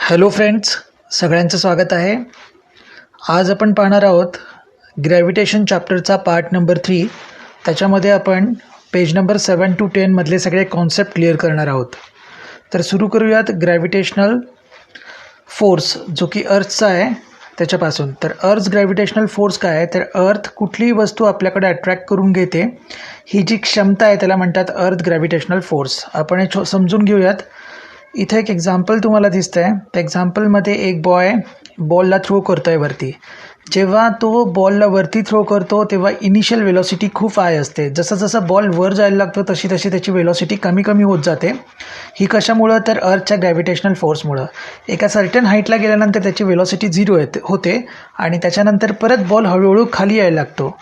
Hello friends, सगळ्यांचं स्वागत आहे. आज आपण पाहणार आहोत ग्रॅव्हिटेशन चॅप्टरचा पार्ट नंबर 3. त्याच्यामध्ये आपण पेज नंबर 7 to 10 मधले सगळे कॉन्सेप्ट क्लिअर करणार आहोत. तर सुरू करूयात ग्रॅव्हिटेशनल फोर्स जो की अर्थचा आहे त्याच्यापासून. तर अर्थ ग्रॅव्हिटेशनल फोर्स काय आहे, तर अर्थ कुठलीही वस्तू आपल्याकडे अट्रॅक्ट करून घेते ही जी क्षमता आहे त्याला म्हणतात अर्थ ग्रॅव्हिटेशनल फोर्स. आपण हे समजून घेऊयात. इथे एक एक्झाम्पल तुम्हाला दिसतं आहे. त्या एक्झाम्पलमध्ये एक बॉय बॉलला थ्रो करतो आहे वरती. जेव्हा तो बॉलला वरती थ्रो करतो तेव्हा इनिशियल वेलॉसिटी खूप हाय असते. जसं जसं बॉल वर जायला लागतो तशी तशी त्याची वेलॉसिटी कमी कमी होत जाते. ही कशामुळं, तर अर्थच्या ग्रॅव्हिटेशनल फोर्समुळं. एका सर्टन हाईटला गेल्यानंतर त्याची वेलॉसिटी 0 होते आणि त्याच्यानंतर परत बॉल हळूहळू खाली यायला लागतो.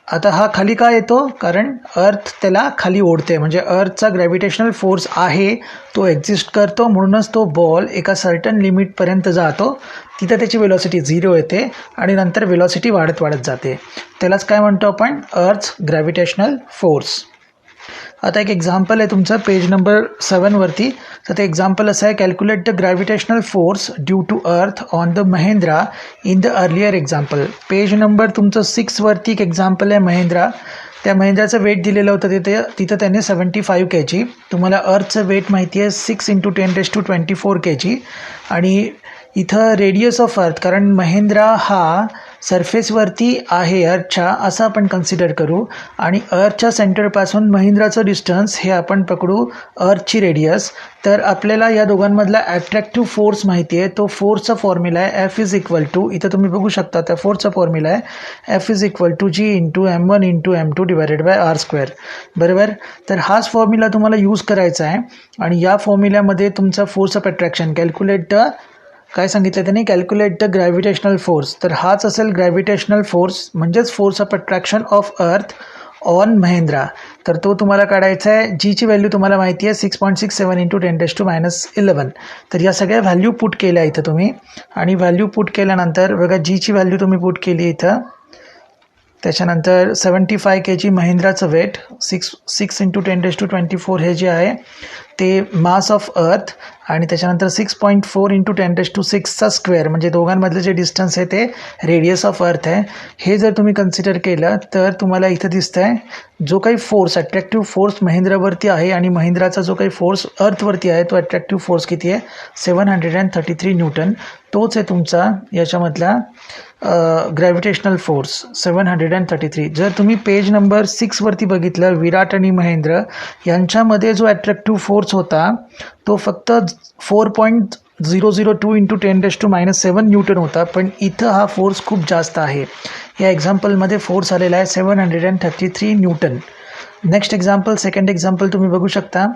आता हा खाली का येतो, कारण अर्थ त्याला खाली ओढते. म्हणजे अर्थचा ग्रॅव्हिटेशनल फोर्स आहे तो एक्झिस्ट करतो, म्हणूनच तो बॉल एका सर्टन लिमिटपर्यंत जातो. तिथं त्याची वेलॉसिटी 0 येते आणि नंतर वेलॉसिटी वाढत वाढत जाते. त्यालाच काय म्हणतो आपण, अर्थ ग्रॅव्हिटेशनल फोर्स. आता एक एक्झाम्पल आहे तुमचं पेज नंबर 7 वरती. तर ते एक्झाम्पल असं आहे, calculate the gravitational force due to earth on the Mahindra in the earlier example. Page number तुमचं 6 वरती एक एक्झाम्पल आहे महिंद्रा. त्या महिंद्राचं वेट दिलेलं होतं तिथं त्याने 75 kg. तुम्हाला अर्थचं वेट माहिती आहे 6 × 10⁻24 kg. आणि इथं रेडियस ऑफ अर्थ, कारण महिंद्रा हा सरफेसवरती आहे अर्थच्या असं आपण कन्सिडर करू. आणि अर्थच्या सेंटरपासून महिंद्राचं डिस्टन्स हे आपण पकडू अर्थची रेडियस. तर आपल्याला या दोघांमधला ॲट्रॅक्टिव्ह फोर्स माहिती आहे. तो फोर्सचा फॉर्म्युला आहे F = इथं तुम्ही बघू शकता त्या फोर्सचा फॉर्म्युला आहे F = G × m1 × m2 / r². बरोबर. तर हाच फॉर्म्युला तुम्हाला यूज करायचा आहे. आणि या फॉर्म्युल्यामध्ये तुमचा फोर्स ऑफ अट्रॅक्शन कॅल्क्युलेट काय सांगितलं त्याने, कॅल्क्युलेट द ग्रॅव्हिटेशनल फोर्स. तर हाच असेल ग्रॅव्हिटेशनल फोर्स, म्हणजेच force of attraction of earth on Mahindra. तर तो तुम्हाला काढायचा आहे. जीची व्हॅल्यू तुम्हाला माहिती आहे 6.67 × 10⁻11. तर या सगळ्या व्हॅल्यू पुट केल्या इथं तुम्ही. आणि व्हॅल्यू पुट केल्यानंतर बघा, जीची व्हॅल्यू तुम्ही पुट केली इथं. त्याच्यानंतर 75 kg महिंद्राचं वेट, 6 × 10⁻24 हे जे आहे ते मास ऑफ अर्थ. आणि त्याच्यानंतर 6.4 × 10⁻6चा स्क्वेअर, म्हणजे दोघांमधलं जे डिस्टन्स आहे ते रेडियस ऑफ अर्थ आहे. हे जर तुम्ही कन्सिडर केलं तर तुम्हाला इथं दिसतं आहे जो काही फोर्स अट्रॅक्टिव्ह फोर्स महिंद्रावरती आहे आणि महिंद्राचा जो काही फोर्स अर्थवरती आहे तो अट्रॅक्टिव्ह फोर्स किती आहे, 733 न्यूटन. तोच आहे तुमचा याच्यामधला ग्रॅव्हिटेशनल फोर्स 733. जर तुम्ही पेज नंबर 6 वरती बघितलं, विराट आणि महेंद्र यांच्यामध्ये जो अट्रॅक्टिव्ह फोर्स होता तो फक्त 4.002 × 10⁻7 न्यूटन होता. पण इथं हा फोर्स खूप जास्त आहे. या एक्झाम्पलमध्ये फोर्स आलेला आहे 733 Newton. Next example, second example तुम्ही बघू शकता.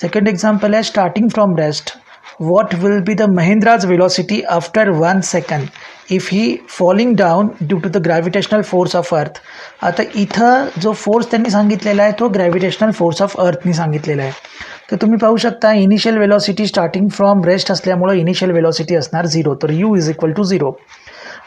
सेकंड एक्झाम्पल आहे starting from rest. What will be the Mahindra's velocity after 1 second if he falling down due to the gravitational force of earth. आता इथं जो फोर्स त्यांनी सांगितलेला आहे तो ग्रॅव्हिटेशनल फोर्स ऑफ अर्थनी सांगितलेला आहे. तर तुम्ही पाहू शकता initial velocity starting from rest असल्यामुळे इनिशियल वेलॉसिटी असणार 0. तर U = 0.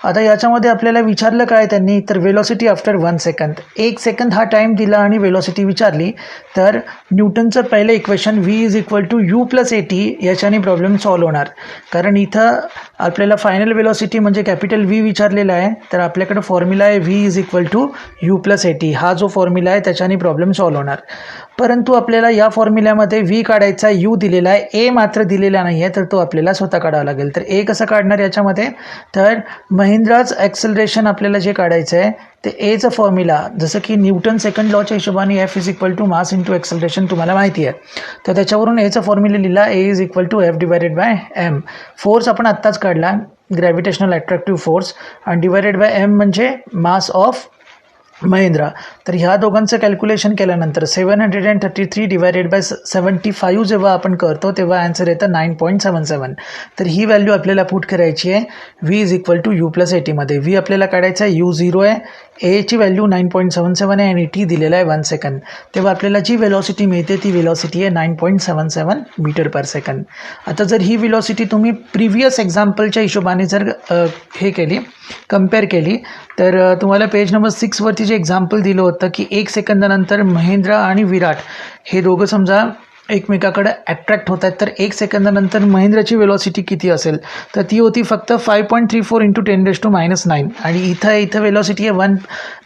आता याच्यामध्ये आपल्याला विचारलं काय त्यांनी, तर वेलॉसिटी आफ्टर 1 सेकंद. 1 सेकंद हा टाईम दिला आणि वेलॉसिटी विचारली. तर न्यूटनचं पहिलं इक्वेशन V = U + AT याच्याने प्रॉब्लेम सॉल्व्ह होणार. कारण इथं आपल्याला फायनल वेलॉसिटी म्हणजे कॅपिटल V विचारलेला आहे. तर आपल्याकडे फॉर्म्युला आहे V = U + AT. हा जो फॉर्म्युला आहे त्याच्याने प्रॉब्लेम सॉल्व्ह होणार. परंतु आपल्याला या फॉर्म्युल्यामध्ये V काढायचा, U दिलेला आहे, A मात्र दिलेला नाही आहे. तर तो आपल्याला स्वतः काढावा लागेल. तर A कसं काढणार याच्यामध्ये, तर महिंद्राच ॲक्सेलरेशन आपल्याला जे काढायचं आहे ते एचं फॉर्म्युला, जसं की न्यूटन सेकंड लॉच्या हिशोबाने F = मास × ॲक्सेलरेशन तुम्हाला माहिती आहे. तर त्याच्यावरून एचा फॉर्म्युला लिहिला A = F/m. फोर्स आपण आत्ताच काढला, ग्रॅव्हिटेशनल अट्रॅक्टिव्ह फोर्स, आणि डिवायडेड बाय m म्हणजे मास ऑफ महिंद्रा. तर ह्या दोघांचं कॅल्क्युलेशन केल्यानंतर 733 / 75 जेव्हा आपण करतो तेव्हा आन्सर येतं 9.77. तर ही व्हॅल्यू आपल्याला पुट करायची आहे V = U + AT मध्ये. V आपल्याला काढायचा आहे, U 0 आहे, Aची व्हॅल्यू 9.77 आहे आणि T दिलेला आहे 1 सेकंद. तेव्हा आपल्याला जी वेलॉसिटी मिळते ती वेलॉसिटी आहे 9.77 मीटर/सेकंद. आता जर ही वेलॉसिटी तुम्ही प्रिव्हियस एक्झाम्पलच्या हिशोबाने जर हे केली, कम्पेअर केली, तर तुम्हाला पेज नंबर 6 वरती जे एक्झाम्पल दिलं होतं की 1 सेकंदानंतर महेंद्र आणि विराट हे दोघं समजा एकमेकाकडे अट्रॅक्ट होत आहेत, तर 1 सेकंदानंतर महेंद्रची वेलॉसिटी किती असेल, तर ती होती फक्त 5.34 इंटू 10⁻⁹ आणि इथं वेलॉसिटी आहे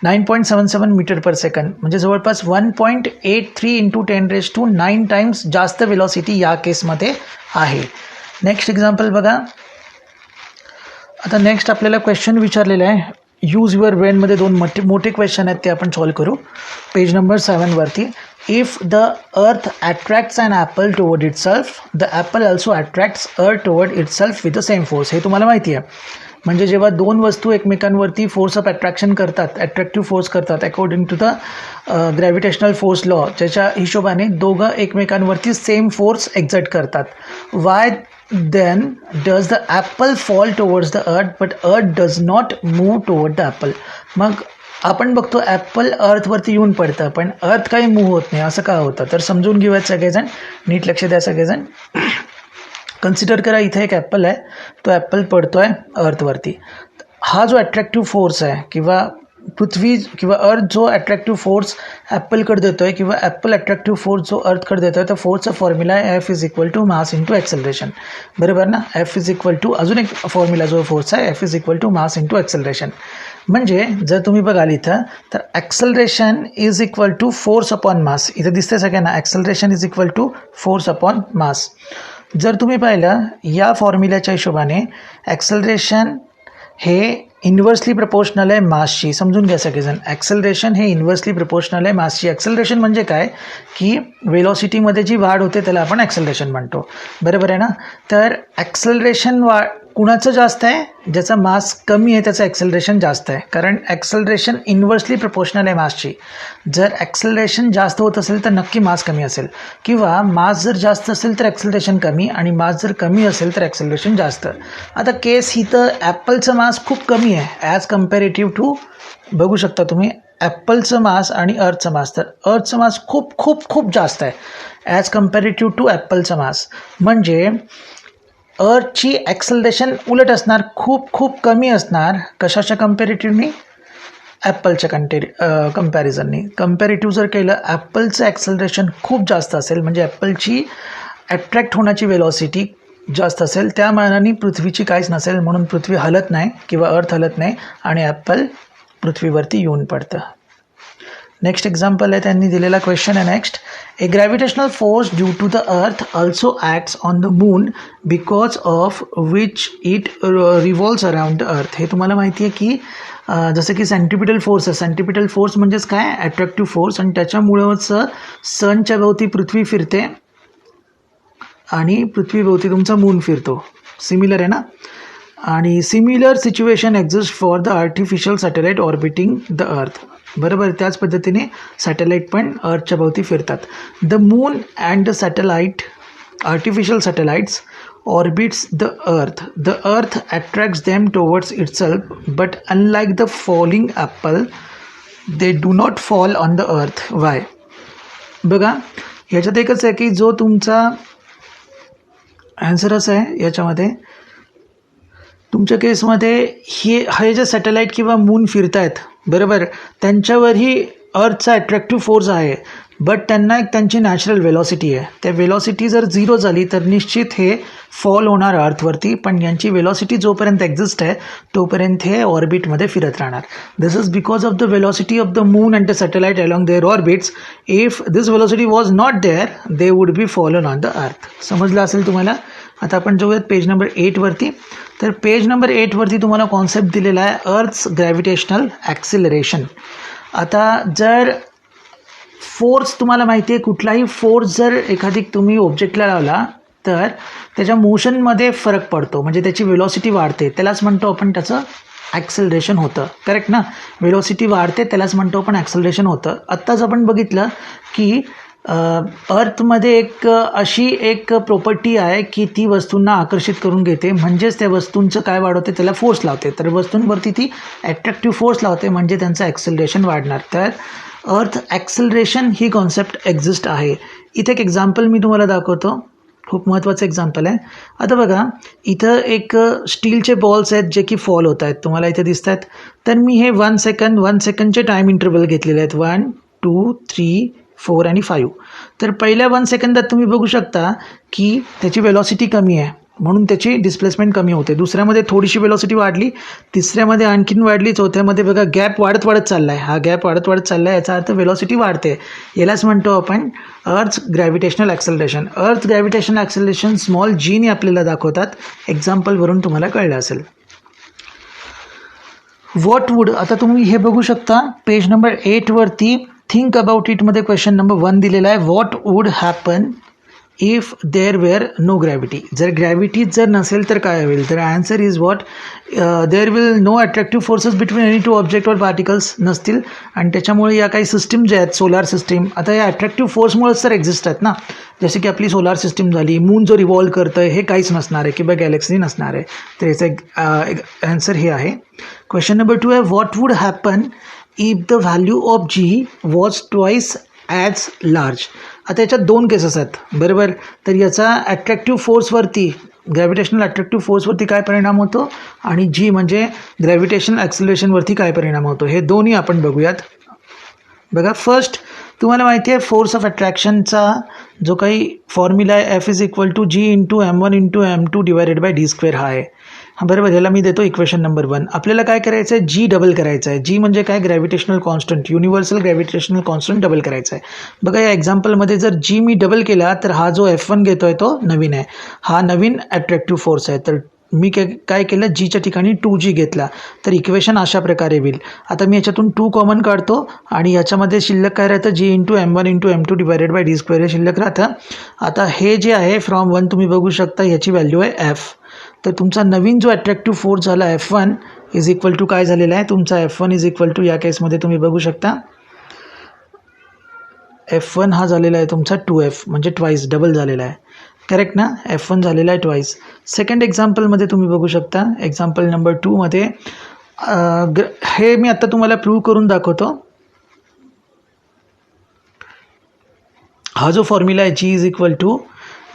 9.77 मीटर पर सेकंड, म्हणजे जवळपास 1.83 इंटू 10⁹ टाइम्स जास्त वेलॉसिटी या केसमध्ये आहे. नेक्स्ट एक्झाम्पल बघा. आता नेक्स्ट आपल्याला क्वेश्चन विचारलेलं आहे, यूज युअर ब्रेनमध्ये 2 मोठे क्वेश्चन आहेत, ते आपण सॉल्व करू. पेज नंबर 7 वरती. If the earth attracts an apple toward itself, the apple also attracts earth toward itself with the same force. हे तुम्हाला माहिती आहे. म्हणजे जेव्हा 2 वस्तू एकमेकांवरती फोर्स ऑफ अट्रॅक्शन करतात, अट्रॅक्टिव्ह फोर्स करतात according to the gravitational force law, ज्याच्या हिशोबाने दोघं एकमेकांवरती सेम फोर्स एक्झर्ट करतात. Why then does the apple fall towards the earth but earth does not move toward the apple? मग आपण बघतो ॲपल अर्थवरती येऊन पडतं, पण अर्थ काही मूव्ह होत नाही. असं का होतं, तर समजून घेऊयात सगळेजण. नीट लक्ष द्या सगळेजण. कन्सिडर करा, इथे एक ॲपल आहे, तो ॲपल पडतो आहे अर्थवरती. हा जो अट्रॅक्टिव्ह फोर्स आहे किंवा पृथ्वी किंवा अर्थ जो अट्रॅक्टिव्ह फोर्स ॲपलकडे देतो आहे किंवा ॲपल अट्रॅक्टिव्ह फोर्स जो अर्थकडे देतो आहे, तर फोर्सचा फॉर्म्युला आहे F = मास इंटू ॲक्सेलरेशन. बरोबर ना. F = अजून एक फॉर्म्युला जो फोर्स आहे F = मास इंटू ॲक्सेलरेशन. म्हणजे जर तुम्ही बघाल इथं, तर acceleration is equal to force upon mass. इथं दिसते सगळ्यांना acceleration is equal to force upon mass. जर तुम्ही पाहिलं या फॉर्म्युल्याच्या हिशोबाने ॲक्सेलरेशन हे इन्व्हर्सली प्रपोर्शनल आहे मासशी. समजून घ्या सगळेजण, ॲक्सेलरेशन हे इन्व्हर्सली प्रपोर्शनल आहे मासशी. ॲक्सेलरेशन म्हणजे काय, की वेलॉसिटीमध्ये जी वाढ होते त्याला आपण ॲक्सेलरेशन म्हणतो. बरोबर आहे ना. तर ॲक्सेलरेशन कुणाचं जास्त आहे, ज्याचा मास कमी आहे त्याचं ॲक्सेलरेशन जास्त आहे, कारण ॲक्सेलरेशन इन्व्हर्सली प्रपोर्शनल आहे मासशी. जर ॲक्सेलरेशन जास्त होत असेल तर नक्की मास कमी असेल, किंवा मास जर जास्त असेल तर ॲक्सेलरेशन कमी, आणि मास जर कमी असेल तर ॲक्सेलरेशन जास्त. आता केस ही तर ॲपलचं मास खूप कमी आहे ॲज कम्पॅरेटिव्ह टू, बघू शकता तुम्ही, ॲपलचं मास आणि अर्थचं मास. तर अर्थचं मास खूप खूप खूप जास्त आहे ॲज कम्पॅरेटिव्ह टू ॲपलचं मास. म्हणजे अर्थची ॲक्सेलरेशन उलट असणार, खूप खूप कमी असणार. कशाच्या कम्पॅरेटिव्हनी, ॲपलच्या कम्पॅरिझननी. कम्पॅरेटिव्ह जर केलं, ॲपलचं ॲक्सेलरेशन खूप जास्त असेल, म्हणजे ॲपलची ॲट्रॅक्ट होण्याची वेलॉसिटी जास्त असेल, त्या मानाने पृथ्वीची काहीच नसेल, म्हणून पृथ्वी हलत नाही किंवा अर्थ हलत नाही आणि ॲपल पृथ्वीवरती येऊन पडतं. नेक्स्ट एक्झाम्पल आहे त्यांनी दिलेला क्वेश्चन आहे. Next, a gravitational force due to the earth also acts on the moon because of which it revolves around the earth. हे तुम्हाला माहिती आहे की जसं की सेंट्रिपिटल फोर्स आहे. सेंट्रिपिटल फोर्स म्हणजेच काय, ॲट्रॅक्टिव्ह फोर्स, आणि त्याच्यामुळंच सनच्या भोवती पृथ्वी फिरते आणि पृथ्वीभोवती तुमचा मून फिरतो. सिमिलर आहे ना. आणि similar situation exist for the artificial satellite orbiting the earth. बरोबर, त्याच पद्धतीने सॅटेलाईट पण अर्थच्या भोवती फिरतात. The moon and the satellite, artificial satellites orbits the earth. The earth attracts them towards itself, but unlike the falling Apple they do not fall on the अर्थ. Y? बघा, ह्याच्यात एकच आहे की जो तुमचा ॲन्सर असं आहे याच्यामध्ये, तुमच्या केसमध्ये हे जे सॅटेलाईट किंवा मून फिरत आहेत, बरोबर, त्यांच्यावरही अर्थचा ॲट्रॅक्टिव्ह फोर्स आहे, बट त्यांना एक त्यांची नॅचरल वेलॉसिटी आहे. त्या वेलॉसिटी जर 0 झाली तर निश्चित हे फॉल होणार अर्थवरती, पण यांची वेलॉसिटी जोपर्यंत एक्झिस्ट आहे तोपर्यंत हे ऑर्बिटमध्ये फिरत राहणार. This is because of the velocity of the moon and the satellite along their orbits. If this velocity was not there they would be fallen on the earth. समजलं असेल तुम्हाला. आता आपण जाऊयात पेज नंबर 8 वरती. तर पेज नंबर 8 वरती तुम्हाला कॉन्सेप्ट दिलेला आहे अर्थ्स ग्रॅव्हिटेशनल ॲक्सिलरेशन. आता जर फोर्स तुम्हाला माहिती आहे, कुठलाही फोर्स जर एखादी तुम्ही ऑब्जेक्टला लावला तर त्याच्या मोशनमध्ये फरक पडतो, म्हणजे त्याची वेलॉसिटी वाढते, त्यालाच म्हणतो आपण त्याचं ॲक्सेलरेशन होतं. करेक्ट ना. वेलॉसिटी वाढते त्यालाच म्हणतो आपण ॲक्सेलरेशन होतं. आत्ताच आपण बघितलं की अर्थमध्ये अशी एक प्रॉपर्टी आहे की ती वस्तूंना आकर्षित करून घेते, म्हणजेच त्या वस्तूंचं काय वाढवते, त्याला फोर्स लावते. तर वस्तूंवरती ती ॲट्रॅक्टिव्ह फोर्स लावते, म्हणजे त्यांचं ॲक्सेलरेशन वाढणार. तर अर्थ ॲक्सेलरेशन ही कॉन्सेप्ट एक्झिस्ट आहे. इथे एक एक्झाम्पल मी तुम्हाला दाखवतो, खूप महत्त्वाचं एक्झाम्पल आहे. आता बघा, इथं एक स्टीलचे बॉल्स आहेत जे की फॉल होत आहेत, तुम्हाला इथे दिसत आहेत. तर मी हे 1 सेकंडचे टाईम इंटरवल घेतलेले आहेत. 1, 2, 3, 4 आणि 5. तर पहिल्या 1 सेकंदात तुम्ही बघू शकता की त्याची वेलॉसिटी कमी आहे म्हणून त्याची डिस्प्लेसमेंट कमी होते. दुसऱ्यामध्ये थोडीशी वेलॉसिटी वाढली, तिसऱ्यामध्ये आणखीन वाढली, चौथ्यामध्ये बघा गॅप वाढत चालला आहे. हा गॅप वाढत चालला आहे याचा अर्थ वेलॉसिटी वाढते. यालाच म्हणतो आपण अर्थ ग्रॅव्हिटेशनल ॲक्सेलरेशन. अर्थ ग्रॅव्हिटेशनल ॲक्सेलरेशन स्मॉल जीने आपल्याला दाखवतात. एक्झाम्पलवरून तुम्हाला कळलं असेल. व्हॉट वूड, आता तुम्ही हे बघू शकता पेज नंबर 8 वरती थिंक अबाउट इटमध्ये क्वेश्चन नंबर 1 दिलेला आहे. What would happen if there were no gravity. जर ग्रॅव्हिटीच जर नसेल तर काय होईल? तर answer is what, there will no attractive forces between any two object or particles नसतील आणि त्याच्यामुळे या काही सिस्टीम ज्या आहेत सोलार सिस्टीम, आता या अट्रॅक्टिव्ह फोर्समुळेच तर एक्झिस्ट आहेत ना. जसे की आपली सोलार सिस्टीम झाली, मून जो रिव्हॉल्व करतं आहे हे काहीच नसणार आहे किंवा गॅलेक्सी नसणार आहे. तर याचं आन्सर हे आहे. क्वेश्चन नंबर 2 आहे what would happen if the value of G was twice as large. आता याच्यात 2 केसेस आहेत बरोबर. तर याचा अट्रॅक्टिव्ह फोर्सवरती, ग्रॅव्हिटेशनल अट्रॅक्टिव्ह फोर्सवरती काय परिणाम होतो आणि जी म्हणजे ग्रॅव्हिटेशनल ॲक्सिलरेशनवरती काय परिणाम होतो हे दोन्ही आपण बघूयात. बघा फर्स्ट तुम्हाला माहिती आहे फोर्स ऑफ अट्रॅक्शनचा जो काही फॉर्म्युला आहे F=g×m1×m2 डिवायडेड बाय d² हा आहे. हां बरोबर. ह्याला मी देतो इक्वेशन नंबर 1. आपल्याला काय करायचं आहे? जी डबल करायचं आहे. जी म्हणजे काय? Gravitational constant, universal gravitational constant double करायचा आहे. बघा या एक्झाम्पलमध्ये जर जी मी डबल केला तर हा जो F1 घेतो आहे तो नवीन आहे, हा नवीन अट्रॅक्टिव्ह फोर्स आहे. तर मी काय केलं? जीच्या ठिकाणी 2g घेतला. तर इक्वेशन अशा प्रकारे होईल. आता मी याच्यातून 2 कॉमन काढतो आणि याच्यामध्ये शिल्लक काय राहतं? g×m1×m2 डिवायडेड बाय d² हे शिल्लक राहतं. आता हे जे आहे फ्रॉम 1 तुम्ही बघू शकता ह्याची व्हॅल्यू आहे F. तर तुमचा नवीन जो अट्रॅक्टिव्ह फोर्स झाला F1 इज इक्वल टू काय झालेला आहे? तुमचा F1 इज इक्वल टू या केसमध्ये तुम्ही बघू शकता F1 हा झालेला आहे तुमचा 2F म्हणजे ट्वाईस डबल झालेला आहे. करेक्ट ना? F1 झालेला आहे ट्वाईस. सेकंड एक्झाम्पलमध्ये तुम्ही बघू शकता एक्झाम्पल नंबर 2मध्ये हे मी आत्ता तुम्हाला प्रूव्ह करून दाखवतो. हा जो फॉर्म्युला आहे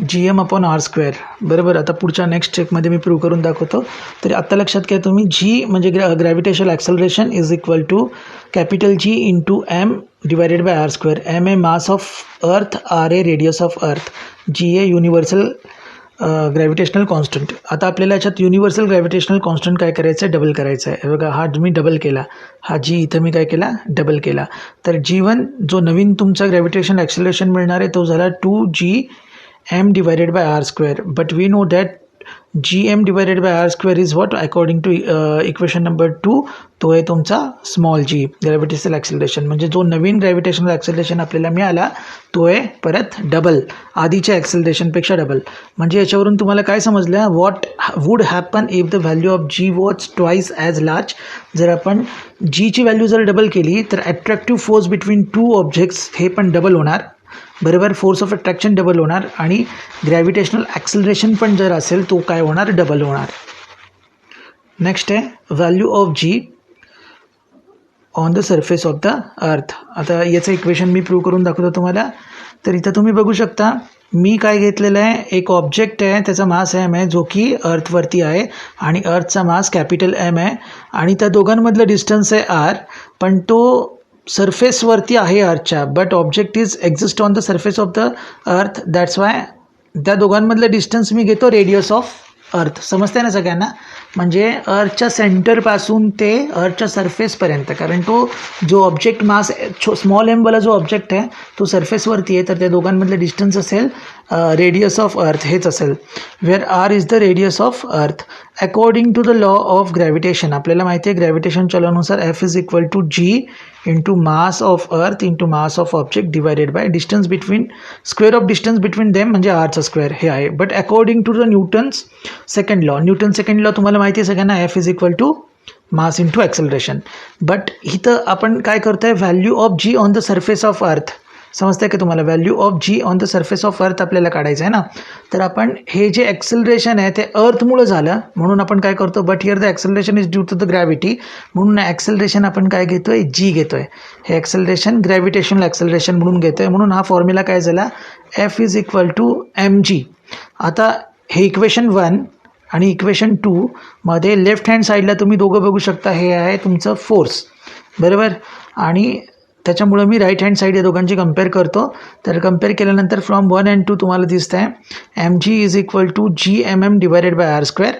G=gm/r². बरोबर. आता पुढच्या नेक्स्ट स्टेपमध्ये मी प्रूव्ह करून दाखवतो. तर आत्ता लक्षात घ्या तुम्ही G म्हणजे gravitational acceleration is equal to G×m divided by r². m आहे मास ऑफ अर्थ, r आहे रेडियस ऑफ अर्थ, g आहे युनिव्हर्सल ग्रॅव्हिटेशनल कॉन्स्टंट. आता आपल्याला याच्यात युनिव्हर्सल ग्रॅव्हिटेशनल कॉन्स्टंट काय करायचं आहे? डबल करायचं आहे. बघा हा मी डबल केला, हा जी इथं मी काय केला? डबल केला. तर G1 जो नवीन तुमचा ग्रॅव्हिटेशनल ॲक्सेलरेशन मिळणार आहे तो झाला 2gm divided by r². But we know that gm divided by r² is what according to equation number 2 तो आहे तुमचा स्मॉल g ग्रॅव्हिटेशनल ॲक्सेलरेशन. म्हणजे जो नवीन ग्रॅव्हिटेशनल ॲक्सेलरेशन आपल्याला मिळाला तो आहे परत डबल, आधीच्या ॲक्सेलरेशनपेक्षा डबल. म्हणजे याच्यावरून तुम्हाला काय समजलं? What would happen if the value of G was twice as large. जर आपण जीची व्हॅल्यू जर डबल केली तर attractive force between two objects हे पण डबल होणार. बरोबर. फोर्स ऑफ अट्रॅक्शन डबल होणार आणि ग्रॅव्हिटेशनल ॲक्सेलरेशन पण जर असेल तो काय होणार? डबल होणार. नेक्स्ट आहे value of G on the surface of the earth. आता याचं इक्वेशन मी प्रूव्ह करून दाखवतो तुम्हाला. तर इथं तुम्ही बघू शकता मी काय घेतलेलं आहे? एक ऑब्जेक्ट आहे, त्याचा मास m आहे जो की अर्थवरती आहे आणि अर्थचा मास M आहे आणि त्या दोघांमधलं डिस्टन्स आहे r. पण तो सरफेसवरती आहे अर्थच्या, but object is exist on the surface of the earth. That's why त्या दोघांमधलं डिस्टन्स मी घेतो रेडियस ऑफ अर्थ. समजते ना सगळ्यांना? म्हणजे अर्थच्या सेंटरपासून ते अर्थच्या सरफेसपर्यंत, कारण तो जो ऑब्जेक्ट मास स्मॉल एमवाला जो ऑब्जेक्ट आहे तो सरफेसवरती आहे, तर त्या दोघांमधलं डिस्टन्स असेल रेडियस ऑफ अर्थ हेच असेल. Where R is the radius of earth. According to the law of gravitation आपल्याला माहिती आहे ग्रॅव्हिटेशनच्या लॉनुसार F=g into mass of earth into mass of object divided by distance between square of distance between them म्हणजे आरचा square हे आहे. But according to the Newton's second law तुम्हाला माहिती आहे सगळ्यांना F= mass into acceleration. But इथं आपण काय करतो आहे? Value of G on the surface of earth. समजतं की तुम्हाला? Value of G on the surface of earth आपल्याला काढायचं आहे ना. तर आपण हे जे ॲक्सेलरेशन आहे ते अर्थमुळं झालं म्हणून आपण काय करतो? But here the acceleration is due to the gravity म्हणून ॲक्सेलरेशन आपण काय घेतो आहे? जी घेतो आहे. हे ॲक्सेलरेशन ग्रॅव्हिटेशनल ॲक्सेलरेशन म्हणून घेतो आहे. म्हणून हा फॉर्म्युला काय झाला? F=mg. आता हे इक्वेशन 1 आणि इक्वेशन 2 मध्ये लेफ्ट हँड साईडला तुम्ही दोघं बघू शकता हे आहे तुमचं फोर्स. बरोबर. आणि त्याच्यामुळं मी राईट हँड साईड या दोघांची कंपेअर करतो. तर कंपेअर केल्यानंतर फ्रॉम 1 and 2 तुम्हाला दिसतं आहे mg is equal to GMM divided by R square.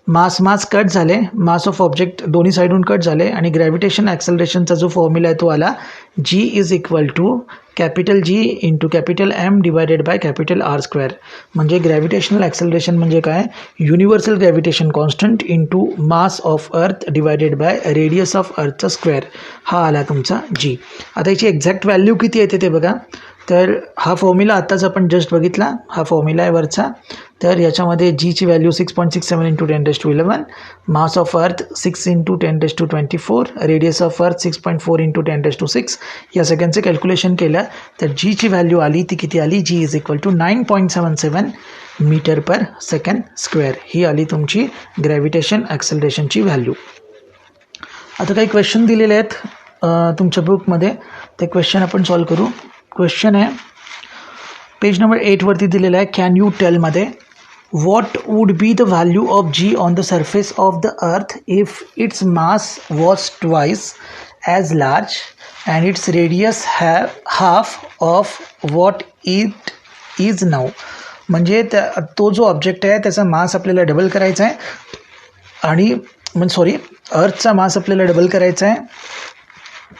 Mass cut झाले, मास ऑफ ऑब्जेक्ट दोन्ही साईडून कट झाले आणि ग्रॅव्हिटेशन ॲक्सेलरेशनचा जो फॉर्म्युला आहे तो आला G is equal to capital G into capital M divided by capital R square. म्हणजे gravitational acceleration म्हणजे काय, universal gravitation constant into mass of earth divided by radius of अर्थचा स्क्वेअर. हा आला तुमचा G. आता याची एक्झॅक्ट व्हॅल्यू किती येते ते बघा. तर हा फॉर्म्युला आत्ताच आपण जस्ट बघितला, हा फॉर्म्युला आहे वरचा. तर याच्यामध्ये जीची व्हॅल्यू 6.67 इंटू 10⁻11, मास ऑफ अर्थ 6 इंटू 10⁻24, रेडियस ऑफ अर्थ 6.4 इंटू 10⁻6. या सगळ्यांचं कॅल्क्युलेशन केलं तर जीची व्हॅल्यू आली ती किती आली, g is equal to 9.77 metre per second square. ही आली तुमची ग्रॅव्हिटेशन ॲक्सेलरेशनची व्हॅल्यू. आता काही क्वेश्चन दिलेले आहेत तुमच्या बुकमध्ये, ते क्वेश्चन आपण सॉल्व करू. क्वेश्चन आहे पेज नंबर 8 वरती दिलेला आहे. कॅन यू टेलमध्ये what would be the value of g on the surface of the earth if its mass was twice as large and its radius half of what it is now. म्हणजे तो जो object आहे त्याचा मास आपल्याला double करायचा आहे आणि अर्थचा मास आपल्याला डबल करायचा आहे.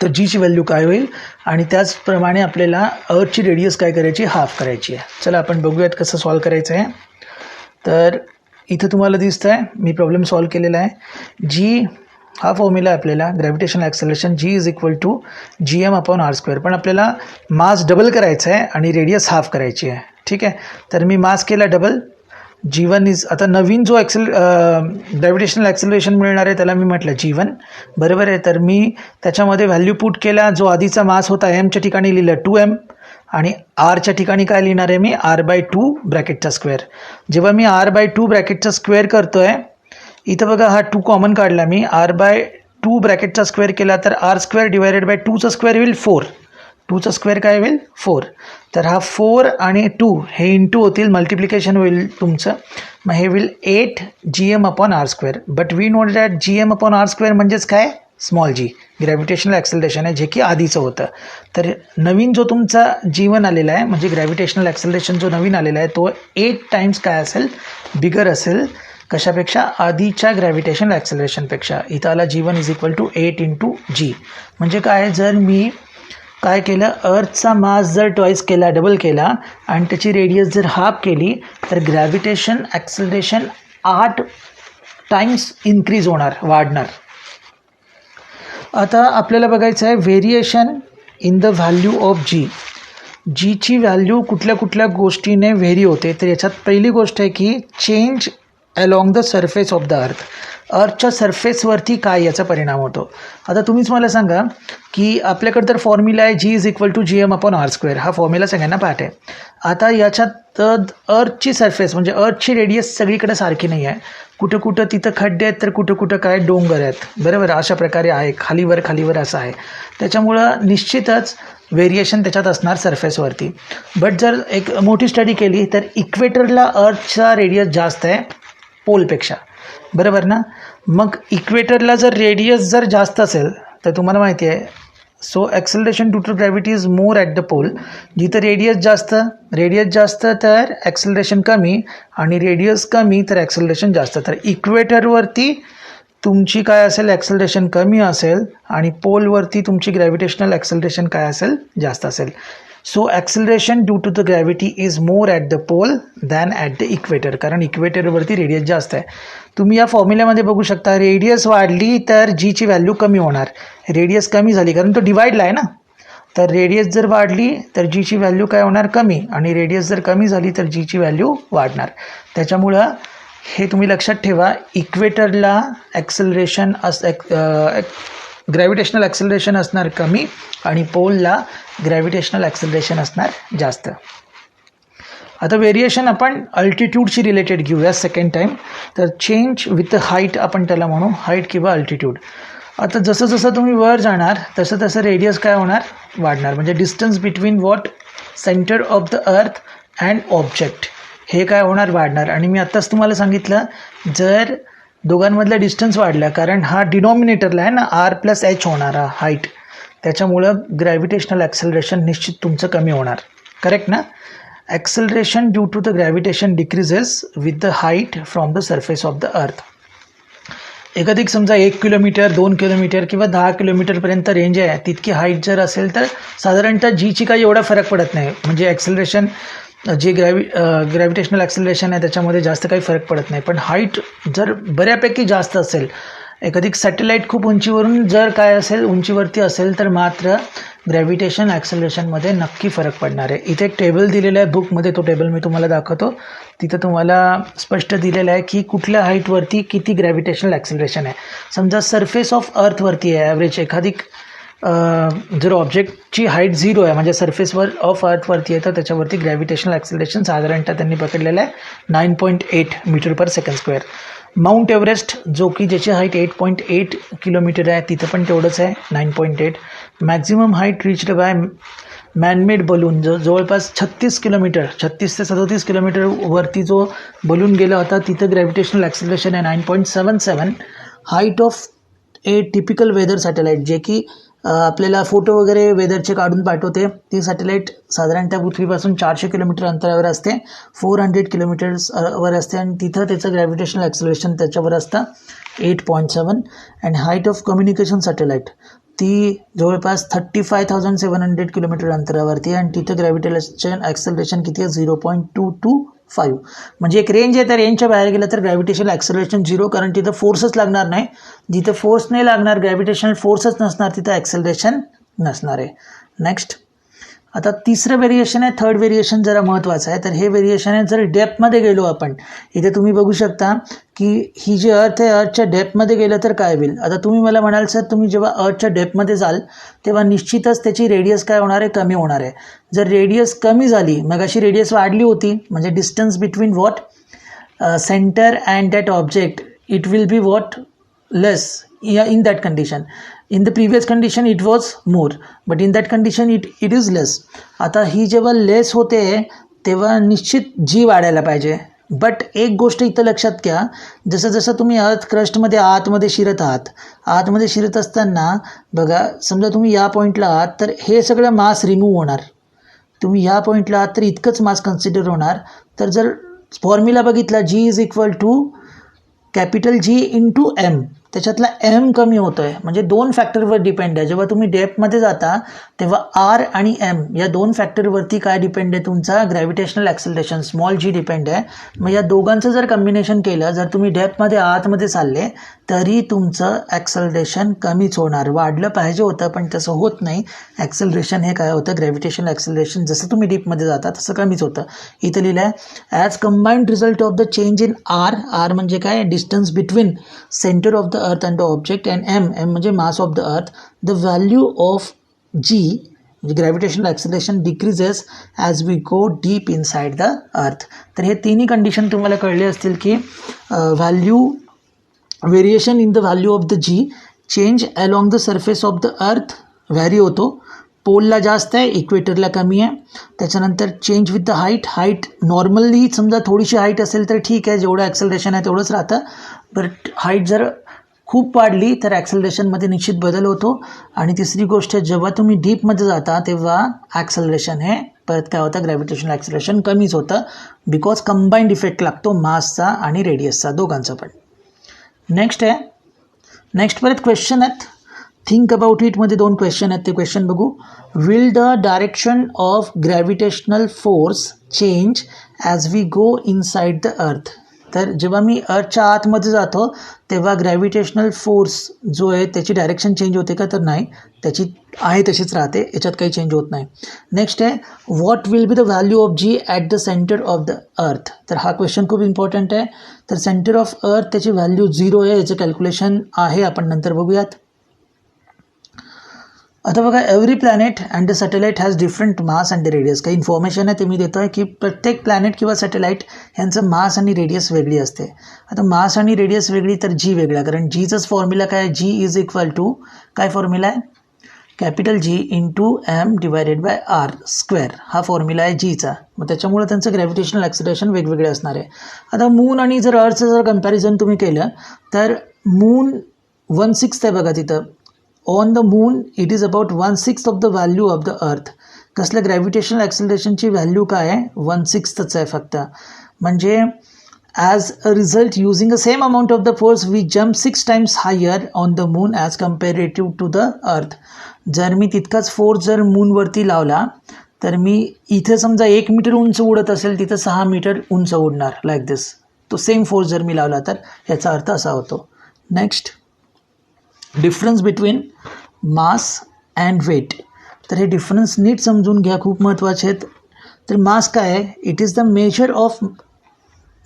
तर जीची व्हॅल्यू काय होईल आणि त्याचप्रमाणे आपल्याला अर्थची रेडियस काय करायची, हाफ करायची आहे. चला आपण बघूयात कसं सॉल्व करायचं आहे. तर इथं तुम्हाला दिसतं आहे मी प्रॉब्लेम सॉल्व केलेला आहे. जी हा फॉर्म्युला आहे आपल्याला gravitational acceleration G is equal to GM upon R square. पण आपल्याला मास डबल करायचं आहे आणि रेडियस हाफ करायची आहे. ठीक आहे, तर मी मास केला डबल. G1 इज आता नवीन जो ग्रॅव्हिटेशनल ॲक्सेलरेशन मिळणार आहे त्याला मी म्हटलं G1, बरोबर आहे. तर मी त्याच्यामध्ये व्हॅल्यू पुट केला. जो आधीचा मास होता एमच्या ठिकाणी लिहिलं 2m आणि आरच्या ठिकाणी काय लिहिणार आहे मी, r/2 ब्रॅकेटचा स्क्वेअर. जेव्हा मी r/2 ब्रॅकेटचा स्क्वेअर करतो आहे, इथं बघा हा 2 कॉमन काढला मी, r/2 ब्रॅकेटचा स्क्वेअर केला तर आर स्क्वेअर डिवायडेड बाय 2चा स्क्वेअर होईल 4. 2चा स्क्वेअर काय होईल 4. तर हा 4 आणि 2 हे इंटू होतील, मल्टिप्लिकेशन होईल तुमचं. मग हे होईल 8 GM upon R square. But we know that GM upon R square म्हणजेच काय, स्मॉल जी ग्रॅव्हिटेशनल ॲक्सेलरेशन आहे, जे की आधीचं होतं. तर नवीन जो तुमचा G1 आलेला आहे म्हणजे ग्रॅव्हिटेशनल ॲक्सेलरेशन जो नवीन आलेला आहे तो 8 टाइम्स काय असेल, बिगर असेल. कशापेक्षा, आधीच्या ग्रॅव्हिटेशनल ॲक्सेलरेशनपेक्षा. इथं आला G1 is equal to 8 into G. म्हणजे काय, जर मी काय केलं, अर्थचा मास जर ट्वाईस केला, डबल केला आणि त्याची रेडियस जर हाफ केली तर ग्रॅव्हिटेशन ॲक्सेलरेशन 8 टाइम्स इन्क्रीज होणार, वाढणार. आता आपल्याला बघायचं आहे variation in the value of g. जीची व्हॅल्यू कुठल्या कुठल्या गोष्टीने व्हेरी होते. तर याच्यात पहिली गोष्ट आहे की change along the surface of the earth. अर्थच्या सरफेसवरती काय याचा परिणाम होतो. आता तुम्हीच मला सांगा की आपल्याकडे तर फॉर्म्युला आहे g is equal to GM upon R square. हा फॉर्म्युला सगळ्यांना पाठ आहे. आता याच्यात अर्थची सरफेस म्हणजे अर्थची रेडियस सगळीकडे सारखी नाही आहे. कुठं कुठं तिथं खड्डे आहेत तर कुठं कुठं काय डोंगर आहेत, बरोबर, अशा प्रकारे आहे, खालीवर असं आहे. त्याच्यामुळं निश्चितच व्हेरिएशन त्याच्यात असणार सरफेसवरती. बट जर एक मोठी स्टडी केली तर इक्वेटरला अर्थचा रेडियस जास्त आहे पोलपेक्षा, बरोबर ना. मग इक्वेटरला जर रेडियस जर जास्त असेल तर तुम्हाला माहिती आहे, so acceleration due to gravity is more at the pole. जिथं रेडियस जास्त तर ॲक्सेलरेशन कमी आणि रेडियस कमी तर ॲक्सेलरेशन जास्त. तर इक्वेटरवरती तुमची काय असेल, ॲक्सेलरेशन कमी असेल आणि पोलवरती तुमची ग्रॅव्हिटेशनल ॲक्सेलरेशन काय असेल, जास्त असेल. So acceleration due to the gravity is more at the pole than at the equator, कारण इक्वेटरवरती रेडियस जास्त आहे. तुम्ही या फॉर्म्युल्यामध्ये बघू शकता, रेडियस वाढली तर जीची व्हॅल्यू कमी होणार, रेडियस कमी झाली कारण तो डिवाइडला आहे ना. तर रेडियस जर वाढली तर जीची व्हॅल्यू काय होणार, कमी, आणि रेडियस जर कमी झाली तर जीची व्हॅल्यू वाढणार. त्याच्यामुळं हे तुम्ही लक्षात ठेवा, इक्वेटरला ॲक्सेलरेशन ग्रॅव्हिटेशनल ॲक्सेलरेशन असणार कमी आणि पोलला ग्रॅव्हिटेशनल ॲक्सेलरेशन असणार जास्त. आता व्हेरिएशन आपण अल्टिट्यूडशी रिलेटेड घेऊया सेकंड टाईम. तर चेंज विथ हाईट आपण त्याला म्हणू, हाईट किंवा अल्टिट्यूड. आता जसं जसं तुम्ही वर जाणार तसं तसं रेडियस काय होणार, वाढणार. म्हणजे distance between what centre of the earth and object हे काय होणार, वाढणार. आणि मी आत्ताच तुम्हाला सांगितलं, जर दोघांमधला डिस्टन्स वाढला, कारण हा डिनॉमिनेटरला आहे ना, R+H होणारा हाईट, त्याच्यामुळं ग्रॅव्हिटेशनल ॲक्सेलरेशन निश्चित तुमचं कमी होणार. करेक्ट ना? Acceleration due to the gravitation decreases with the height from the surface of the earth. एखादी समजा 1 किलोमीटर 2 किलोमीटर किंवा 10 किलोमीटरपर्यंत रेंज आहे, तितकी हाईट जर असेल तर साधारणतः जीची काही एवढा फरक पडत नाही. म्हणजे ॲक्सेलरेशन जे ग्रॅव्हिटेशनल ॲक्सेलरेशन आहे त्याच्यामध्ये जास्त काही फरक पडत नाही. पण हाईट जर बऱ्यापैकी जास्त असेल, एखादी सॅटेलाईट खूप उंचीवरून जर काय असेल उंचीवरती असेल तर मात्र ग्रॅव्हिटेशन ॲक्सेलरेशनमध्ये नक्की फरक पडणार आहे. इथे एक टेबल दिलेलं आहे बुकमध्ये, तो टेबल मी तुम्हाला दाखवतो. तिथं तुम्हाला स्पष्ट दिलेलं आहे की कुठल्या हाईटवरती किती ग्रॅव्हिटेशनल ॲक्सेलरेशन आहे. समजा सरफेस ऑफ अर्थवरती आहे ॲव्हरेज एखादी जर ऑब्जेक्टची हाईट 0 आहे म्हणजे सरफेसवर ऑफ अर्थवरती आहे तर त्याच्यावरती ग्रॅव्हिटेशनल ॲक्सेलरेशन साधारणतः त्यांनी पकडलेलं आहे 9.8 metre per second square. Mount Everest जो की ज्याची हाईट 8.8 किलोमीटर आहे तिथं पण तेवढंच आहे 9.8. Maximum height reached by manmade balloon जो जवळपास 36 किलोमीटर 36 ते 37 किलोमीटरवरती जो बलून गेला होता तिथं ग्रॅव्हिटेशनल ॲक्सेलरेशन आहे 9.77. Height of a typical weather satellite जे की आपल्याला फोटो वगैरे वेदरचे काढून पाठवते, ती सॅटेलाईट साधारणतः पृथ्वीपासून 400 किलोमीटर अंतरावर असते, 400 किलोमीटर्सवर असते आणि तिथं त्याचं ग्रॅव्हिटेशनल ॲक्सेलरेशन त्याच्यावर असतं 8.7. And height of communication satellite ती जवळपास 35,700 किलोमीटर अंतरावरती आणि तिथं ग्रॅव्हिटेशन ॲक्सेलरेशन किती आहे 0.225. म्हणजे एक रेंज आहे, त्या रेंजच्या बाहेर गेलं तर ग्रॅव्हिटेशनल ॲक्सेलरेशन 0, कारण तिथं फोर्सच लागणार नाही. जिथं फोर्स नाही लागणार, ग्रॅव्हिटेशनल फोर्सच नसणार, तिथं ॲक्सेलरेशन नसणार आहे. नेक्स्ट आता तिसरं व्हेरिएशन आहे, थर्ड व्हेरिएशन जरा महत्त्वाचं आहे. तर हे व्हेरिएशन आहे जर डेप्थमध्ये गेलो आपण, इथे तुम्ही बघू शकता की ही जी अर्थ आहे अर्थच्या डेप्थमध्ये गेलं तर काय होईल. आता तुम्ही मला म्हणाल सर तुम्ही जेव्हा अर्थच्या डेप्थमध्ये जाल तेव्हा निश्चितच त्याची रेडियस काय होणार आहे, कमी होणार आहे. जर रेडियस कमी झाली, मग अशी रेडियस वाढली होती म्हणजे distance between what centre and that object it will be what less in that condition. In the previous condition it was more, but in that condition it is less. आता ही जेव्हा लेस होते तेव्हा निश्चित जी वाढायला पाहिजे. बट एक गोष्ट इथं लक्षात घ्या, जसं जसं तुम्ही अर्थ क्रस्टमध्ये आतमध्ये शिरत असताना बघा, समजा तुम्ही या पॉईंटला आहात तर हे सगळं मास रिमूव्ह होणार. तुम्ही या पॉईंटला आहात तर इतकंच मास कन्सिडर होणार. तर जर फॉर्म्युला बघितला G is equal to capital G into M, त्याच्यातला M कमी होतो आहे म्हणजे 2 फॅक्टरवर डिपेंड आहे. जेव्हा तुम्ही डेप्थमध्ये जाता तेव्हा R आणि M या 2 फॅक्टरवरती काय डिपेंड आहे, तुमचा gravitational acceleration small g depend आहे. मग या दोघांचं जर कॉम्बिनेशन केलं, जर तुम्ही डेप्थमध्ये आतमध्ये चालले तरी तुमचं ॲक्सेलरेशन कमीच होणार. वाढलं पाहिजे होतं पण तसं होत नाही. ॲक्सेलरेशन हे काय होतं, ग्रॅव्हिटेशनल ॲक्सेलरेशन जसं तुम्ही डीपमध्ये जाता तसं कमीच होतं. इथं लिहिलं आहे as combined result of the change in R म्हणजे काय, distance between centre of the earth and the object, and M म्हणजे mass of the earth, the value of G म्हणजे gravitational acceleration decreases as we go deep inside the earth. तर हे तिन्ही condition तुम्हाला कळले असतील की variation in the value of the G, change along the surface of the earth vary होतो, पोलला जास्त आहे इक्वेटरला कमी आहे. त्याच्यानंतर change with the height normally समजा थोडीशी हाईट असेल तर ठीक आहे, जेवढं ॲक्सेलरेशन आहे तेवढंच राहतं. बट हाईट जर खूप वाढली तर ॲक्सेलरेशनमध्ये निश्चित बदल होतो. आणि तिसरी गोष्ट, जेव्हा तुम्ही डीपमध्ये जाता तेव्हा ॲक्सेलरेशन हे परत काय होतं, ग्रॅव्हिटेशनल ॲक्सेलरेशन कमीच होतं, बिकॉज कंबाईंड इफेक्ट लागतो मासचा आणि रेडियसचा दोघांचा पण. नेक्स्ट परत क्वेश्चन आहेत, थिंक अबाउट इटमध्ये 2 क्वेश्चन आहेत, ते क्वेश्चन बघू. Will the direction of gravitational force change as we go inside the earth. तर जेव्हा मी अर्थच्या आतमध्ये जातो तेव्हा ग्रॅव्हिटेशनल फोर्स जो आहे त्याची डायरेक्शन चेंज होते का, तर नाही, त्याची आहे तशीच राहते, याच्यात काही चेंज होत नाही. नेक्स्ट आहे what will be the value of G at the centre of the earth. तर हा क्वेश्चन खूप इम्पॉर्टंट आहे. तर सेंटर ऑफ अर्थ त्याची व्हॅल्यू 0 आहे, याचं कॅल्क्युलेशन आहे, आपण नंतर बघूयात. आता बघा, every planet and the satellite has different mass and radius. काही इन्फॉर्मेशन आहे ते मी देतो आहे की प्रत्येक प्लॅनेट किंवा सॅटेलाईट यांचं मास आणि रेडियस वेगळी असते. आता मास आणि रेडियस वेगळी तर G वेगळा, कारण Gचंच फॉर्म्युला काय, G इज इक्वल टू काय फॉर्म्युला आहे, capital G into M divided bye R square, हा फॉर्म्युला आहे Gचा. मग त्याच्यामुळे त्यांचं ग्रॅव्हिटेशनल ॲक्सेलरेशन वेगवेगळे असणार आहे. आता मून आणि जर अर्थचं जर कम्पॅरिझन तुम्ही केलं तर मून 1/6 आहे बघा तिथं, on the moon it is about 1/6 of the value of the अर्थ. कसलं ग्रॅव्हिटेशनल ॲक्सिलरेशनची व्हॅल्यू काय आहे? 1/6च आहे फक्त. म्हणजे as a result using the same amount of the force we jump 6 times higher on the moon as comparative to the earth. जर मी तितकाच force जर मूनवरती लावला तर मी इथे समजा 1 मीटर उंच उडत असेल तिथं 6 मीटर उंच उडणार लाईक दिस. तो सेम फोर्स जर मी लावला तर याचा अर्थ असा होतो. Next, difference between mass and weight. तर हे डिफरन्स नीट समजून घ्या, खूप महत्त्वाचे आहेत. तर मास काय आहे? It is the measure of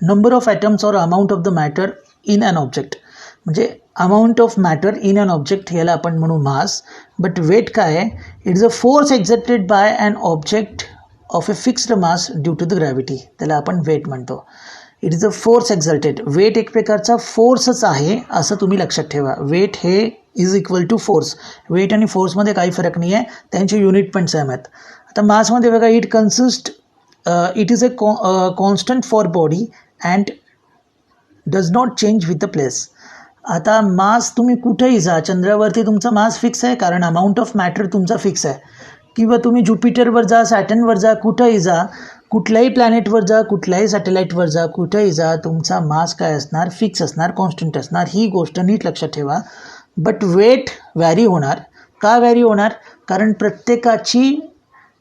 number of atoms or amount of the matter in an object. म्हणजे amount of matter in an object याला आपण म्हणू मास. बट वेट काय आहे? It is a force exerted by an object of a fixed mass due to the gravity. त्याला आपण weight म्हणतो. It is a force exerted. Weight एक प्रकारचा फोर्सच आहे असं तुम्ही लक्षात ठेवा. वेट हे is equal to force. Weight आणि फोर्समध्ये काही फरक नाही आहे, त्यांचे युनिट पण सेम आहेत. आता मासमध्ये बघा, it consist it is a constant for body and does not change with the place. आता मास तुम्ही कुठेही जा, चंद्रावरती तुमचा मास फिक्स आहे कारण अमाऊंट ऑफ मॅटर तुमचा फिक्स आहे. किंवा तुम्ही ज्युपिटरवर जा, सॅटर्नवर जा, कुठंही जा, कुठल्याही प्लॅनेटवर जा, कुठल्याही सॅटेलाईटवर जा, कुठेही जा, तुमचा मास काय असणार? फिक्स असणार, कॉन्स्टंट असणार. ही गोष्ट नीट लक्षात ठेवा. बट वेट व्हॅरी होणार. का व्हॅरी होणार? कारण प्रत्येकाची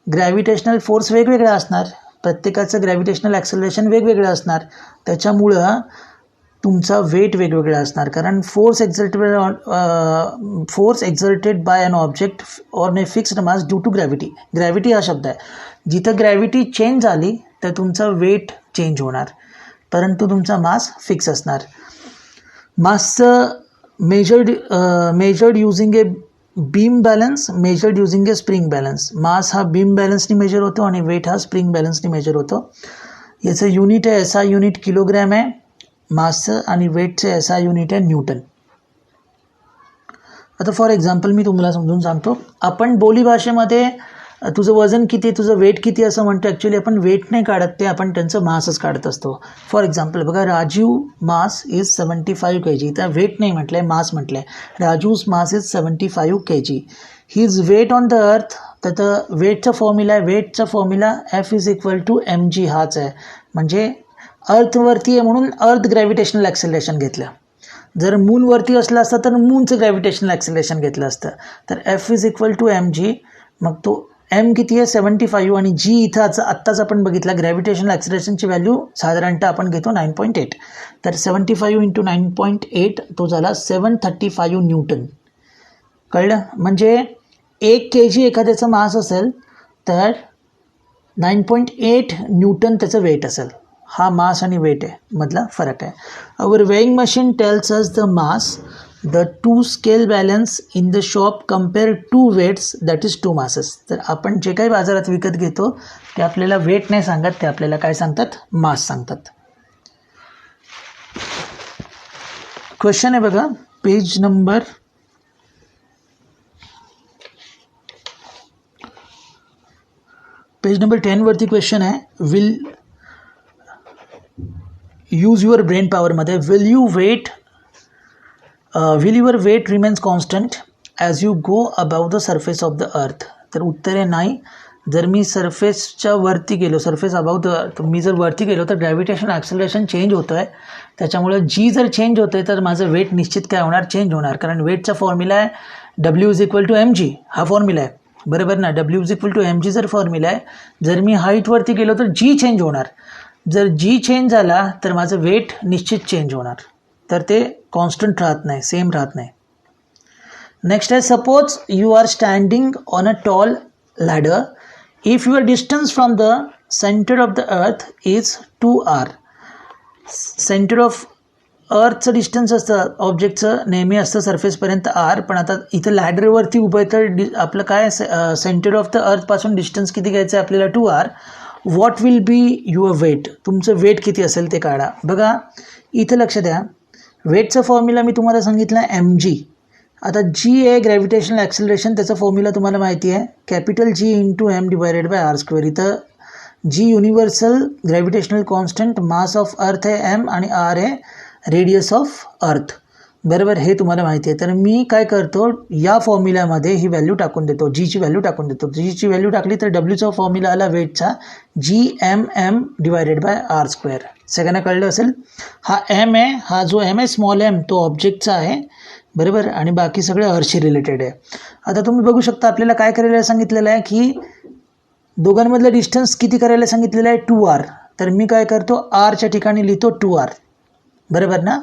ग्रॅव्हिटेशनल फोर्स वेगवेगळा असणार, प्रत्येकाचं ग्रॅव्हिटेशनल ॲक्सेलरेशन वेगवेगळं असणार. त्याच्यामुळं तुमचा वेट वेगवेगळा असणार. कारण force exerted by an object or a fixed mass due to gravity. Gravity हा शब्द आहे. जिथं ग्रॅव्हिटी चेंज झाली तर तुमचा वेट चेंज होणार, परंतु तुमचा मास फिक्स असणार. मासचं measured using a beam balance, measured using a spring balance. Mass हा बीम बॅलन्सनी मेजर होतो आणि वेट हा स्प्रिंग बॅलन्सनी मेजर होतो. याचं युनिट आहे SI युनिट किलोग्रॅम आहे मासचं, आणि वेटचं SI युनिट आहे न्यूटन. आता फॉर एक्झाम्पल मी तुम्हाला समजून सांगतो. आपण बोलीभाषेमध्ये तुझं वजन किती, तुझं वेट किती असं म्हणतो. ॲक्च्युली आपण वेट नाही काढत, ते आपण त्यांचं मासच काढत असतो. फॉर एक्झाम्पल बघा, राजीव मास इज 75 kg. त्या वेट नाही म्हटलं आहे, मास म्हटलं आहे. Raju's mass is 75 kg. His weight on the earth. तर वेटचा फॉर्म्युला आहे, वेटचा formula F is equal to mg हाच आहे. म्हणजे अर्थवरती आहे म्हणून अर्थ ग्रॅव्हिटेशनल ॲक्सेलरेशन घेतलं. जर मूनवरती असलं असतं तर मूनचं ग्रॅव्हिटेशनल ॲक्सेलरेशन घेतलं असतं. तर F is equal to mg. मग तो m किती आहे? 75. आणि g इथं आत्ताच आपण बघितला ग्रॅव्हिटेशनल ॲक्सेलरेशनची व्हॅल्यू साधारणतः आपण घेतो 9.8. तर 75 × 9.8 तो झाला 735 न्यूटन. कळलं? म्हणजे 1 kg एखाद्याचं मास असेल तर 9.8 न्यूटन त्याचं वेट असेल. हा मास आणि वेट आहे मधला फरक आहे. Our weighing machine tells us the mass, the two scale balance in the shop compare two weights that is two masses. तर आपण जे काही बाजारात विकत घेतो ते आपल्याला वेट नाही सांगत, ते आपल्याला काय सांगतात? मास सांगतात. क्वेश्चन आहे बघा, पेज नंबर 10 वरती क्वेश्चन आहे. विल यूज युअर ब्रेन पॉवरमध्ये, will your weight remains constant as you go above the surface of the earth. तर उत्तर आहे नाही. जर मी सर्फेसच्या वरती गेलो, सर्फेस अबाव द अर्थ, मी जर वरती गेलो तर ग्रॅव्हिटेशन ॲक्सेलरेशन चेंज होतं आहे. त्याच्यामुळे जी जर चेंज होतं आहे तर माझं वेट निश्चित काय होणार? चेंज होणार. कारण वेटचा फॉर्म्युला आहे W is equal to mg. हा फॉर्म्युला आहे, बरोबर ना? W is equal to mg जर फॉर्म्युला आहे. जर मी हाईटवरती गेलो तर जी चेंज होणार. जर जी चेंज झाला तर माझं वेट निश्चित चेंज होणार. तर ते कॉन्स्टंट राहत नाही, सेम राहत नाही. नेक्स्ट आहे, suppose you are standing on a tall ladder. If your distance from the centre of the earth is 2r. Centre of अर्थचं डिस्टन्स असतं ऑब्जेक्टचं नेहमी असतं सरफेसपर्यंत r. पण आता इथं लॅडरवरती उभं आहे तर आपलं काय, सेंटर ऑफ द अर्थपासून डिस्टन्स किती घ्यायचं आहे आपल्याला? 2r. What will be your weight? तुमचं वेट किती असेल ते काढा. बघा इथं लक्ष द्या, वेटचा फॉर्म्युला मी तुम्हाला सांगितला mg. आता g आहे ग्रॅव्हिटेशनल ॲक्सेलरेशन, त्याचा फॉर्म्युला तुम्हाला माहिती आहे, capital G into m divided by r². इथं g universal gravitational constant, mass of अर्थ आहे m, आणि r आहे रेडियस ऑफ अर्थ. बरोबर, हे तुम्हाला माहिती आहे. तर मी काय करतो, या फॉर्म्युल्यामध्ये ही व्हॅल्यू टाकून देतो, जीची व्हॅल्यू टाकून देतो. जीची व्हॅल्यू टाकली तर डब्ल्यूचा फॉर्म्युला आला वेटचा GMM divided by R square. सगळ्यांना कळलं असेल. हा एम आहे, हा जो एम आहे स्मॉल एम तो ऑब्जेक्टचा आहे, बरोबर, आणि बाकी सगळे अर्शी रिलेटेड आहे. आता तुम्ही बघू शकता आपल्याला काय करायला सांगितलेलं आहे की दोघांमधलं डिस्टन्स किती करायला सांगितलेलं आहे 2r. तर मी काय करतो आरच्या ठिकाणी लिहितो 2r, बरोबर ना.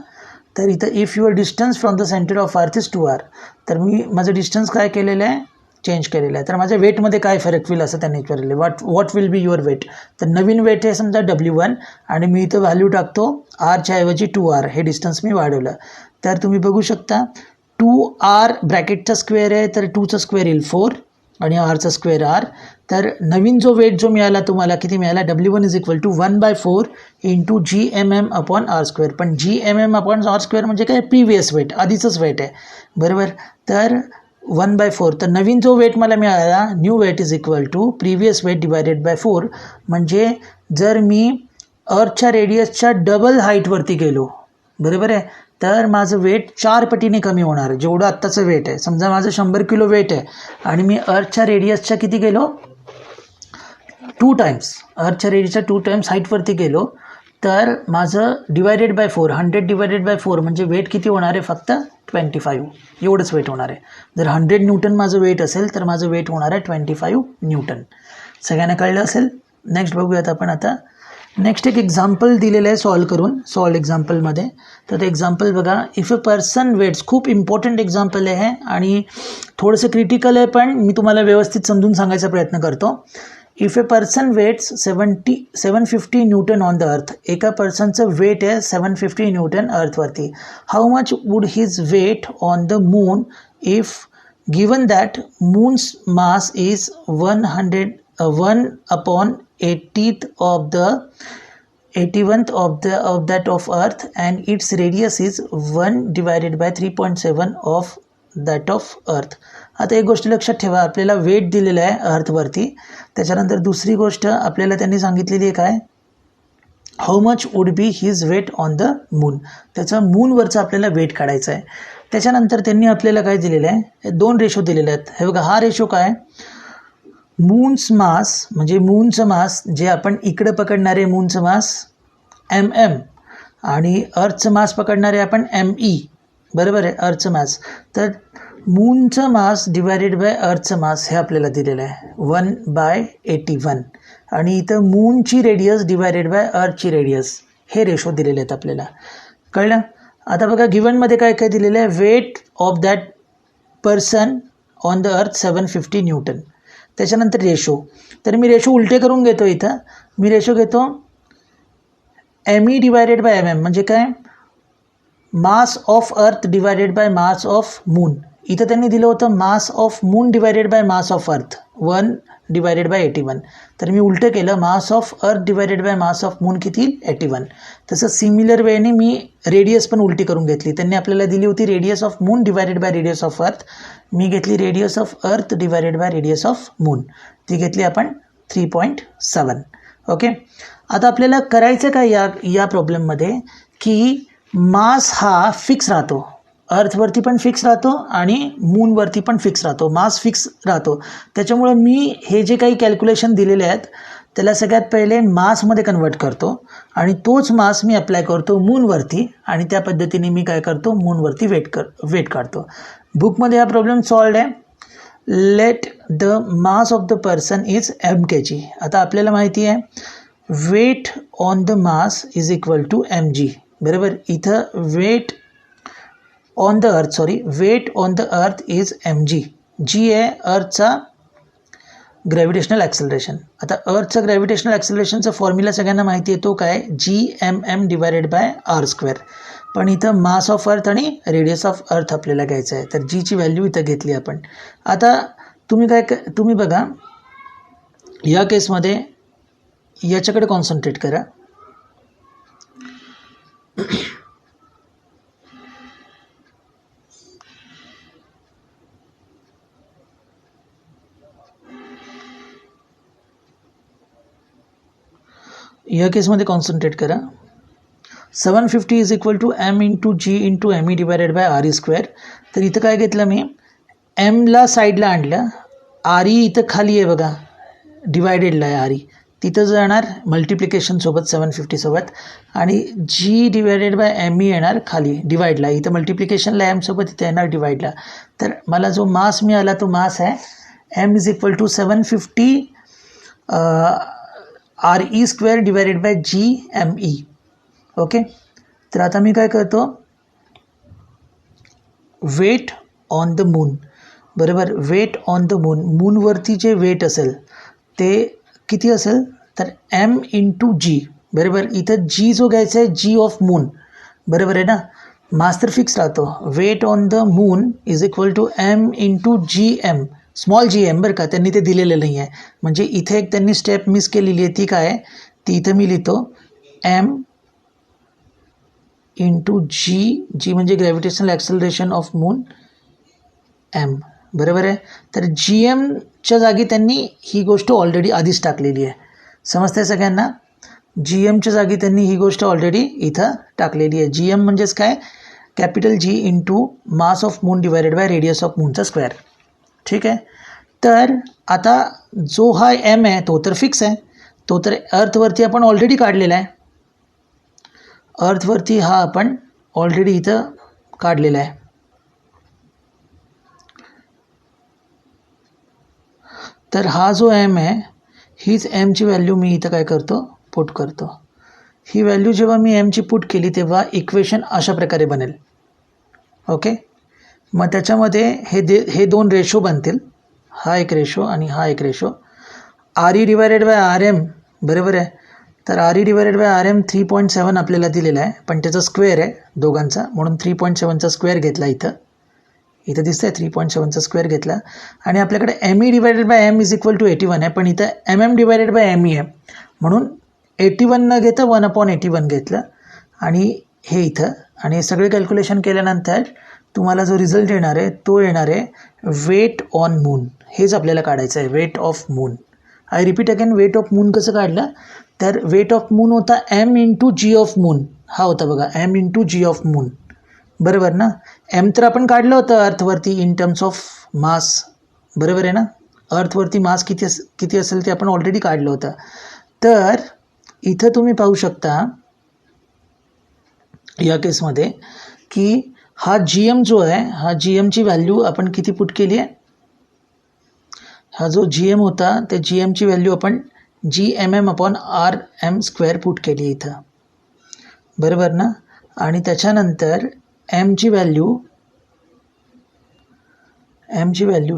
तर इथं if your distance from the centre of earth is 2r, तर मी माझं डिस्टन्स काय केलेलं आहे चेंज केलेलं आहे. तर माझ्या वेटमध्ये काय फरक होईल असं त्यांनी विचारलेलं आहे. What will be your weight. तर नवीन वेट आहे समजा W1 आणि मी इथं व्हॅल्यू टाकतो आरच्या ऐवजी 2r, हे डिस्टन्स मी वाढवलं. तर तुम्ही बघू शकता 2r ब्रॅकेटचा स्क्वेअर आहे तर 2चा स्क्वेअर येईल 4 आणि आरचा स्क्वेअर आर. तर नवीन जो वेट जो मिळाला तुम्हाला किती मिळाला W1 is equal to 1/4 into GMM upon R square. पण GMM अपॉन आर स्क्वेअर म्हणजे काय प्रिव्हियस वेट, आधीचंच वेट आहे, बरोबर. तर 1/4, तर नवीन जो वेट मला मिळाला new weight is equal to previous weight divided by 4. म्हणजे जर मी अर्थच्या रेडियसच्या डबल हाईटवरती गेलो, बरोबर आहे, तर माझं वेट 4 पटीने कमी होणार. जेवढं आत्ताचं वेट आहे, समजा माझं 100 किलो वेट आहे आणि मी अर्थच्या रेडियसच्या किती गेलो 2 टाइम्स, अर्थच्या रेडियसच्या 2 टाइम्स हाईटवरती गेलो, तर माझं डिवायडेड बाय 4, 100 डिवायडेड बाय 4 म्हणजे वेट किती होणार आहे फक्त 25, एवढंच वेट होणार आहे. जर 100 न्यूटन माझं वेट असेल तर माझं वेट होणार आहे 25 न्यूटन. सगळ्यांना कळलं असेल. नेक्स्ट बघूयात आपण आता. नेक्स्ट एक एक्झाम्पल दिलेलं आहे सॉल्व करून, सॉल्व एक्झाम्पलमध्ये. तर ते एक्झाम्पल बघा. इफ अ पर्सन वेट्स, खूप इम्पॉर्टंट एक्झाम्पल आहे आणि थोडंसं क्रिटिकल आहे, पण मी तुम्हाला व्यवस्थित समजून सांगायचा प्रयत्न करतो. If a person weighs 750 newton on the earth, एका पर्सनचं वेट आहे 750 न्यूटन अर्थवरती. How much would his weight on the moon if given that moon's mass is 1/80th of the 81th of that of earth and its radius is 1/3.7 of that of earth. आता एक गोष्ट लक्षात ठेवा, आपल्याला weight दिलेलं आहे अर्थवरती. त्याच्यानंतर दुसरी गोष्ट आपल्याला त्यांनी सांगितलेली आहे काय, how much would be his weight on the moon. त्याचं मूनवरचं आपल्याला वेट काढायचं आहे. त्याच्यानंतर त्यांनी आपल्याला काय दिलेलं आहे, 2 रेशो दिलेले आहेत. हे बघा, हा रेशो काय, मून्स मास म्हणजे मूनचं मास जे आपण इकडं पकडणारे मूनचं मास MM आणि अर्थचं मास पकडणारे आपण ME, बरोबर आहे, अर्थचं मास. तर मूनचं मास डिवायडेड बाय अर्थचं मास हे आपल्याला दिलेलं आहे 1/81 आणि इथं मूनची रेडियस डिवायडेड बाय अर्थची रेडियस, हे रेशो दिलेले आहेत आपल्याला. कळलं. आता बघा गिवनमध्ये काय काय दिलेलं आहे, weight of that person on the earth 750 Newton. त्याच्यानंतर रेशो, तर मी रेशो उलटे करून घेतो. इथं मी रेशो घेतो ME डिवायडेड बाय MM म्हणजे काय, मास of earth divided by mass of moon. इथं त्यांनी दिलं होतं मास of moon divided by mass of अर्थ 1/81. तर मी उलटं केलं, मास of earth divided by mass of moon किती 81. तसं सिमिलर वेने मी रेडियस पण उलटी करून घेतली. त्यांनी आपल्याला दिली होती radius of moon divided by radius of earth, मी घेतली radius of earth divided by radius of moon, ती घेतली आपण 3.7. ओके. आता आपल्याला करायचं काय या प्रॉब्लेममध्ये की मास हा फिक्स राहतो, अर्थवरती पण फिक्स राहतो आणि मूनवरती पण फिक्स राहतो, मास फिक्स राहतो. त्याच्यामुळं मी हे जे काही कॅल्क्युलेशन दिलेले आहेत त्याला सगळ्यात पहिले मासमध्ये कन्वर्ट करतो आणि तोच मास मी अप्लाय करतो मूनवरती आणि त्या पद्धतीने मी काय करतो मूनवरती वेट काढतो. बुकमध्ये हा प्रॉब्लेम सॉल्ड आहे. Let the mass of the person is mkg. आता आपल्याला माहिती आहे weight on the mass is equal to mg, बरोबर. इथं weight on the earth weight on the earth is mg. जी आहे अर्थचा ग्रॅव्हिटेशनल ॲक्सेलरेशन. आता अर्थचं ग्रॅव्हिटेशनल ॲक्सेलरेशनचा फॉर्म्युला सगळ्यांना माहिती आहे, तो काय GMM divided by R square. पण इथं मास ऑफ अर्थ आणि रेडियस ऑफ अर्थ आपल्याला घ्यायचं आहे, तर जीची व्हॅल्यू इथं घेतली आपण. आता तुम्ही बघा या केसमध्ये याच्याकडे कॉन्सन्ट्रेट करा. या केसमध्ये कॉन्सन्ट्रेट करा. 750 is equal to M into G into M E divided by R E square. तर इथं काय घेतलं मी, एमला साईडला आणलं, आर ई इथं खाली आहे बघा, डिवायडेडला आहे आर ई, तिथं जाणार मल्टिप्लिकेशनसोबत 750सोबत, आणि जी डिवायडेड बाय एम ई येणार खाली डिवाईडला, इथं मल्टिप्लिकेशनला एमसोबत इथं येणार डिवाईडला. तर मला जो मास मिळाला तो मास आहे M is equal to 750 R E square divided by G M E. Okay, तर आता मी काय करतो, वेट ऑन द मून, बरोबर, वेट ऑन द मून, मूनवरती जे वेट असेल ते किती असेल, तर एम इंटू जी, बरोबर. इथं जी जो घ्यायचा आहे जी ऑफ मून, बरोबर आहे ना, मास तर फिक्स राहतो. Weight on the moon is equal to M into G M, small G M, बरं का, त्यांनी ते दिलेलं नाही आहे, म्हणजे इथे एक त्यांनी स्टेप मिस केलेली आहे. ती काय, ती इथं मी लिहितो एम इंटू जी, जी म्हणजे gravitational acceleration of moon, M, बरोबर आहे. तर जी एमच्या जागी त्यांनी ही गोष्ट ऑलरेडी आधीच टाकलेली आहे, समजते सगळ्यांना. जी एमच्या जागी त्यांनी ही गोष्ट ऑलरेडी इथं टाकलेली आहे. जी एम म्हणजेच काय, capital G into mass of moon divided by radius of मूनचा स्क्वेअर. ठीक आहे, तर आता जो हा एम आहे तो तर फिक्स आहे, तो तर अर्थवरती आपण ऑलरेडी काढलेला आहे, अर्थवरती हा आपण ऑलरेडी इथं काढलेला आहे. तर हा जो एम आहे, हीच एमची व्हॅल्यू मी इथं काय करतो, पुट करतो. ही व्हॅल्यू जेव्हा मी एमची पुट केली तेव्हा इक्वेशन अशा प्रकारे बनेल. ओके, मग त्याच्यामध्ये हे दोन रेशो बनतील, हा एक रेशो आणि हा एक ratio. R E divided by R M, बरोबर आहे. तर R E divided by R M 3.7 आपल्याला दिलेला आहे, पण त्याचा स्क्वेअर आहे दोघांचा, म्हणून 3.7चा स्क्वेअर घेतला. इथं दिसतंय 3.7चा स्क्वेअर घेतला. आणि आपल्याकडे M E divided by M is equal to 81 आहे, पण इथं M M divided by M E आहे, म्हणून 81 न घेता 1/81 घेतलं आणि हे इथं. आणि हे सगळे कॅल्क्युलेशन केल्यानंतर तुम्हाला जो रिझल्ट येणार आहे तो येणार आहे वेट ऑन मून. हेच आपल्याला काढायचं आहे, weight of moon. I repeat again, weight of moon कसं काढलं, तर वेट ऑफ मून होता M into G of moon, हा होता बघा M into G of moon, बरोबर ना. एम तर आपण काढलं होतं अर्थवरती इन टर्म्स ऑफ मास, बरोबर आहे ना. अर्थवरती मास किती असेल ते आपण ऑलरेडी काढलं होतं. तर इथं तुम्ही पाहू शकता या केसमध्ये की हा जी एम जो आहे, हा जी एमची व्हॅल्यू आपण किती पुट केली आहे, हा जो जी एम होता त्या जी एमची व्हॅल्यू आपण G M M upon R M square put केली इथं, बरोबर ना. आणि त्याच्यानंतर एमची व्हॅल्यू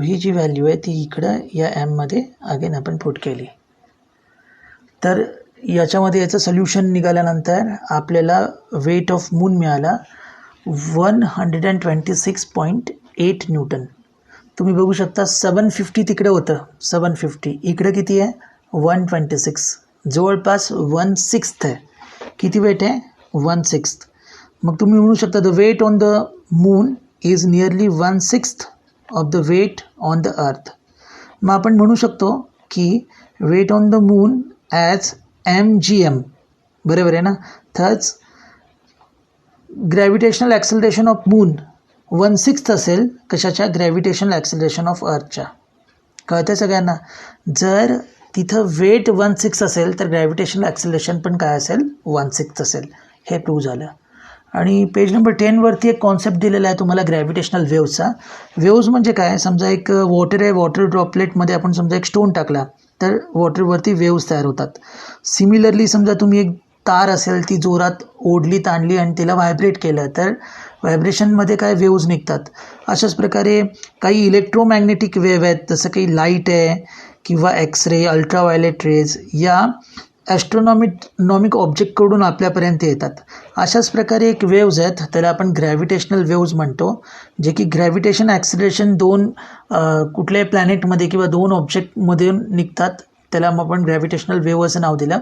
ही जी व्हॅल्यू आहे ती इकडं या एममध्ये अगेन आपण पुट केली. तर याच्यामध्ये याचं सोल्युशन निघाल्यानंतर आपल्याला वेट ऑफ मून मिळाला 126.8 न्यूटन. तुम्ही बघू शकता 750 तिकडे होतं, 750 इकडे किती आहे 126, जवळपास 1/6 आहे. किती वेट आहे 1/6. मग तुम्ही म्हणू शकता the weight on the moon is nearly 1/6 of the weight on the earth. मग आपण म्हणू शकतो की weight on the moon as MGM, बरोबर आहे ना. थच ग्रॅव्हिटेशनल ॲक्सलरेशन ऑफ मून 1/6 असेल कशाच्या, ग्रॅव्हिटेशनल ॲक्सलरेशन ऑफ अर्थच्या. कळतं सगळ्यांना. जर तिथं वेट 1/6 असेल तर ग्रॅव्हिटेशनल ॲक्सलरेशन पण काय असेल 1/6 असेल. हे प्रूव्ह झालं. आणि पेज नंबर 10वरती एक कॉन्सेप्ट दिलेला आहे तुम्हाला ग्रॅव्हिटेशनल वेव्हचा. वेव्ज म्हणजे काय, समजा एक वॉटर आहे, वॉटर ड्रॉपलेटमध्ये आपण समजा एक स्टोन टाकला तर वॉटरवरती वेव्ज तयार होतात. सिमिलरली समजा तुम्ही एक तार असेल ती जोरात ओढली ताणली आणि तिला व्हायब्रेट केलं तर व्हायब्रेशनमध्ये काय वेव्ज निघतात. अशाच प्रकारे काही इलेक्ट्रोमॅग्नेटिक वेव्ह आहेत, जसं काही लाईट आहे किंवा एक्सरे, अल्ट्राव्हायलेट रेज, या ॲस्ट्रॉनॉमिक ऑब्जेक्टकडून आपल्यापर्यंत येतात. अशाच प्रकारे एक वेव्ज आहेत, त्याला आपण ग्रॅव्हिटेशनल वेव्ज म्हणतो, जे की ग्रॅव्हिटेशन ॲक्सिलरेशन दोन कुठल्याही प्लॅनेटमध्ये किंवा दोन ऑब्जेक्टमध्ये निघतात, त्याला मग आपण ग्रॅव्हिटेशनल वेव्ह असं नाव दिलं.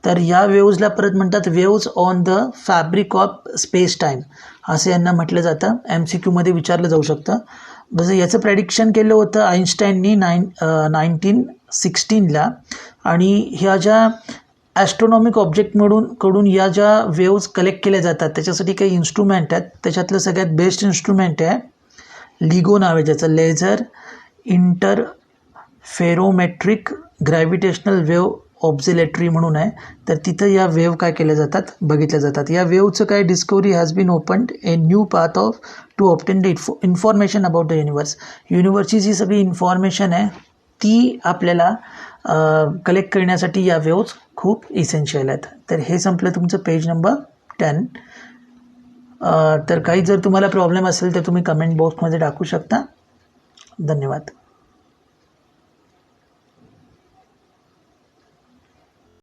तर या वेव्जला परत म्हणतात waves on the fabric of space time, असं यांना म्हटलं जातं. MCQ मध्ये विचारलं जाऊ शकतं. जसं याचं प्रेडिक्शन केलं होतं आईन्स्टाईननी 1916ला. आणि ह्या ज्या ॲस्ट्रॉनॉमिक ऑब्जेक्ट कडून या ज्या वेव्ज कलेक्ट केल्या जातात त्याच्यासाठी काही इन्स्ट्रुमेंट आहेत. त्याच्यातलं सगळ्यात बेस्ट इन्स्ट्रुमेंट आहे लिगो नाव आहे ज्याचं, laser interferometric gravitational wave observatory म्हणून आहे. तर तिथं या वेव्ह काय केल्या जातात, बघितल्या जातात. या वेव्हचं काय discovery has been opened a new path of to obtain the information about the universe. युनिवर्सची जी सगळी इन्फॉर्मेशन आहे ती आपल्याला कलेक्ट करण्यासाठी या वेव्ज खूप इसेन्शियल आहेत. तर हे संपलं तुमचं पेज नंबर 10. तर काही जर तुम्हाला प्रॉब्लेम असेल तर तुम्ही कमेंट बॉक्समध्ये टाकू शकता. धन्यवाद.